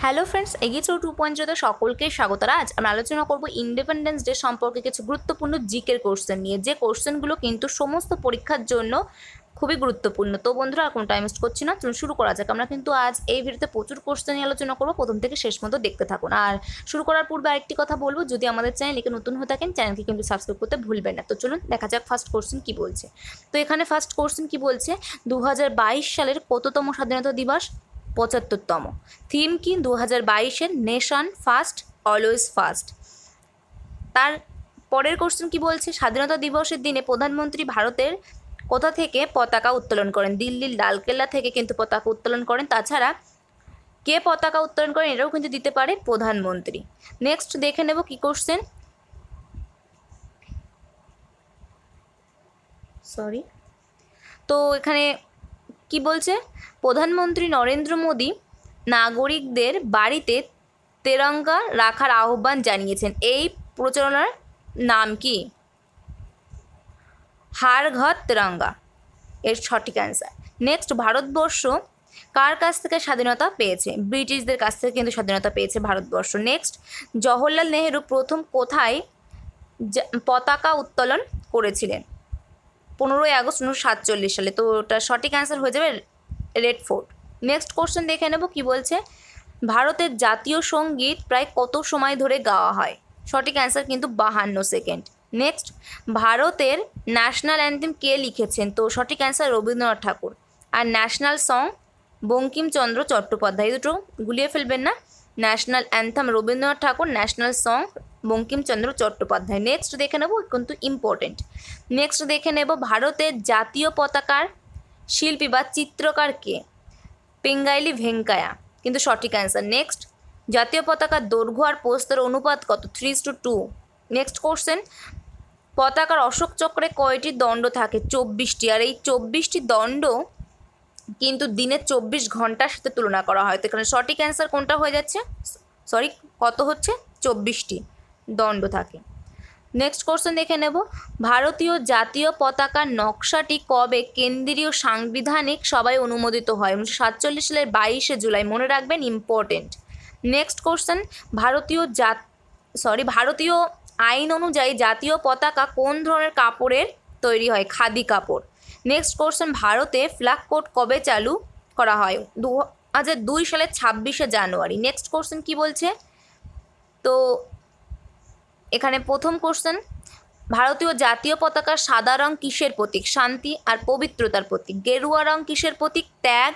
Hello friends, এগিয়ে চলো 2.0 সকলকে স্বাগত। আজ আমরা আলোচনা করব ইন্ডিপেন্ডেন্স ডে সম্পর্কে কিছু গুরুত্বপূর্ণ জিকের কোশ্চেন নিয়ে, যে কোশ্চেনগুলো কিন্তু সমস্ত পরীক্ষার জন্য খুবই গুরুত্বপূর্ণ। তো বন্ধুরা, আর কোনো টাইম ওয়েস্ট করছি না, চলুন শুরু করা যাক। আমরা কিন্তু আজ এই ভিডিওতে প্রচুর কোশ্চেন নিয়ে আলোচনা করবো, প্রথম থেকে শেষ মতো দেখতে থাকুন। আর শুরু করার পূর্বে আরেকটি কথা বলবো, যদি আমাদের চ্যানেলকে নতুন হয়ে থাকেন চ্যানেলকে কিন্তু সাবস্ক্রাইব করতে ভুলবেন না। তো চলুন দেখা যাক ফার্স্ট কোশ্চেন কি বলছে। তো এখানে ফার্স্ট কোশ্চেন কি বলছে, 2022 সালের কততম স্বাধীনতা দিবস? 75তম। থিম কি? 2022-এর নেশন ফার্স্ট অলওয়েজ ফার্স্ট। তার পরের কোশ্চেন কি বলছে, স্বাধীনতা দিবসের দিনে প্রধানমন্ত্রী ভারতের কোথা থেকে পতাকা উত্তোলন করেন? দিল্লির লালকেল্লা থেকে কিন্তু পতাকা উত্তোলন করেন। তাছাড়া কে পতাকা উত্তোলন করেন এটাও কিন্তু দিতে পারে প্রধানমন্ত্রী। নেক্সট দেখে নেব কি কোশ্চেন, তো এখানে কি বলছে, প্রধানমন্ত্রী নরেন্দ্র মোদী নাগরিকদের বাড়িতে তেরঙ্গা রাখার আহ্বান জানিয়েছেন। এই প্রচারণার নাম কি? হার ঘর তেরঙ্গা এর সঠিক অ্যান্সার। নেক্সট, ভারতবর্ষ কার কাছ থেকে স্বাধীনতা পেয়েছে? ব্রিটিশদের কাছ থেকে কিন্তু স্বাধীনতা পেয়েছে ভারতবর্ষ। নেক্সট, জওহরলাল নেহেরু প্রথম কোথায় পতাকা উত্তোলন করেছিলেন? 15ই আগস্ট 1947 সালে। তো ওটা সঠিক অ্যান্সার হয়ে যাবে রেড ফোর্ট। নেক্সট কোশ্চেন দেখে নেব কি বলছে, ভারতের জাতীয় সঙ্গীত প্রায় কত সময় ধরে গাওয়া হয়? সঠিক অ্যান্সার কিন্তু 52 সেকেন্ড। নেক্সট, ভারতের ন্যাশনাল অ্যান্থেম কে লিখেছেন? তো সঠিক অ্যান্সার রবীন্দ্রনাথ ঠাকুর। আর ন্যাশনাল সং বঙ্কিমচন্দ্র চট্টোপাধ্যায়। দুটো গুলিয়ে ফেলবেন না, national anthem Rabindranath Thakur, national song Bankimchandra Chattopadhyay. Next দেখে নেব, কিন্তু ইম্পর্টেন্ট। নেক্সট দেখে নেব, ভারতের জাতীয় পতাকার শিল্পী বা চিত্রকার কে? পিঙ্গাইলি ভেঙ্কায়া কিন্তু সঠিক অ্যান্সার। নেক্সট, জাতীয় পতাকার দৈর্ঘ্য আর প্রস্থের অনুপাত কত? 3:2। নেক্সট কোশ্চেন, পতাকার অশোক চক্রে কয়টি দণ্ড থাকে? 24টি। আর এই 24টি দণ্ড কিন্তু দিনের 24 ঘন্টার সাথে তুলনা করা হয়। তো এখানে সঠিক অ্যান্সার কোনটা হয়ে যাচ্ছে? কত হচ্ছে? 24টি দণ্ড থাকে। নেক্সট কোশ্চেন দেখে নেব, ভারতীয় জাতীয় পতাকার নকশাটি কবে কেন্দ্রীয় সাংবিধানিক সভায় অনুমোদিত হয়? 1947 সালের 22শে জুলাই। মনে রাখবেন, ইম্পর্টেন্ট। নেক্সট কোশ্চেন, ভারতীয় আইন অনুযায়ী জাতীয় পতাকা কোন ধরনের কাপড়ের তৈরি হয়? খাদি কাপড়। নেক্সট কোশ্চেন, ভারতে ফ্ল্যাগ কোড কবে চালু করা হয়? 2002 সালের 26শে জানুয়ারি। নেক্সট কোশ্চেন কি বলছে, তো এখানে প্রথম কোশ্চেন, ভারতীয় জাতীয় পতাকার সাদা রং কিসের প্রতীক? শান্তি আর পবিত্রতার প্রতীক। গেরুয়া রং কিসের প্রতীক? ত্যাগ,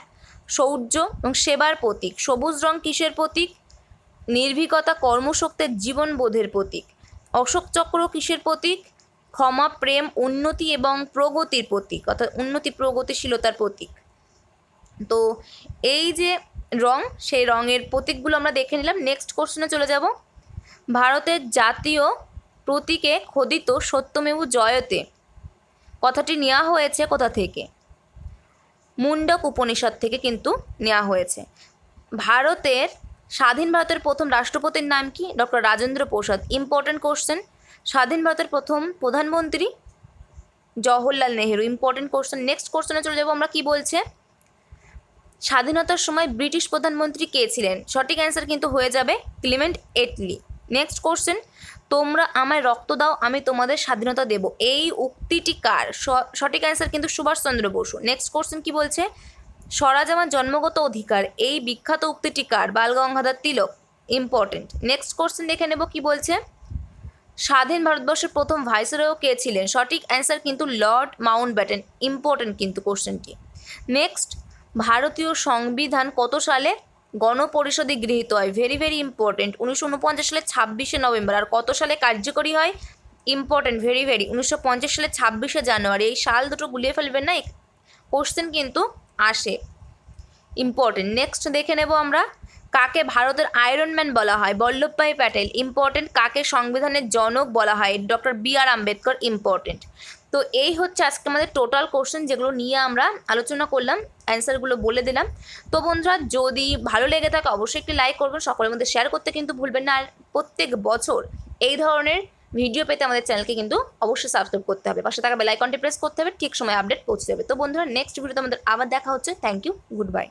শৌর্য এবং সেবার প্রতীক। সবুজ রং কিসের প্রতীক? নির্ভীকতা, কর্মশক্তির, জীবনবোধের প্রতীক। অশোক চক্র কিসের প্রতীক? ক্ষমা, প্রেম, উন্নতি এবং প্রগতির প্রতীক, অর্থাৎ উন্নতি প্রগতিশীলতার প্রতীক। তো এই যে রং, সেই রঙের প্রতীকগুলো আমরা দেখে নিলাম। নেক্সট কোশ্চেনে চলে যাব, ভারতের জাতীয় প্রতীকে খোদিত সত্যমেব জয়তে কথাটি নেওয়া হয়েছে কোথা থেকে? মুন্ডক উপনিষদ থেকে কিন্তু নেওয়া হয়েছে। স্বাধীন ভারতের প্রথম রাষ্ট্রপতির নাম কি? Doctor Rajendra Prasad. Important question, স্বাধীন ভারতের প্রথম প্রধানমন্ত্রী Jawaharlal Nehru. Important question. Next কোশ্চেনে চলে যাব আমরা, কি বলছে, স্বাধীনতার সময় ব্রিটিশ প্রধানমন্ত্রী কে ছিলেন? সঠিক অ্যান্সার কিন্তু হয়ে যাবে ক্লিমেন্ট এটলি। নেক্সট কোশ্চেন, তোমরা আমায় রক্ত দাও, আমি তোমাদের স্বাধীনতা দেব, এই উক্তিটি কার? সঠিক অ্যান্সার কিন্তু সুভাষচন্দ্র বসু। নেক্সট কোশ্চেন কি বলছে, স্বরাজ আমার জন্মগত অধিকার, এই বিখ্যাত উক্তিটি কার? বাল গঙ্গাধর তিলক। ইম্পর্টেন্ট। নেক্সট কোশ্চেন দেখে নেব কি বলছে, স্বাধীন ভারতবর্ষের প্রথম ভাইসরয় কে ছিলেন? সঠিক অ্যান্সার কিন্তু লর্ড মাউন্টব্যাটেন। ইম্পর্টেন্ট কিন্তু কোশ্চেনটি। নেক্সট, ভারতীয় সংবিধান কত সালে গণপরিষদে গৃহীত হয়? Very very important. 1949 সালের 26শে নভেম্বর। আর কত সালে কার্যকরী হয়? ইম্পর্টেন্ট, ভেরি ভেরি, 1950 সালের 26শে জানুয়ারি। এই সাল দুটো গুলিয়ে ফেলবেন না, কোশ্চেন কিন্তু আসে। ইম্পর্টেন্ট। নেক্সট দেখে নেব আমরা, কাকে ভারতের আয়রন ম্যান বলা হয়? বল্লভভাই প্যাটেল। ইম্পর্টেন্ট। কাকে সংবিধানের জনক বলা হয়? Doctor B R. আম্বেদকর। ইম্পর্টেন্ট। তো এই হচ্ছে আজকে আমাদের টোটাল কোশ্চেন, যেগুলো নিয়ে আমরা আলোচনা করলাম, অ্যান্সারগুলো বলে দিলাম। তো বন্ধুরা, যদি ভালো লেগে থাকে অবশ্যই একটি লাইক করবেন, সকলের মধ্যে শেয়ার করতে কিন্তু ভুলবেন না। আর প্রত্যেক বছর এই ধরনের ভিডিও পেতে আমাদের চ্যানেলকে কিন্তু অবশ্যই সাবস্ক্রাইব করতে হবে, পাশে থাকা বেল আইকনটি প্রেস করতে হবে, ঠিক সময় আপডেট পৌঁছে যাবে। তো বন্ধুরা, নেক্সট ভিডিওতে আমাদের আবার দেখা হচ্ছে। Thank you, good by.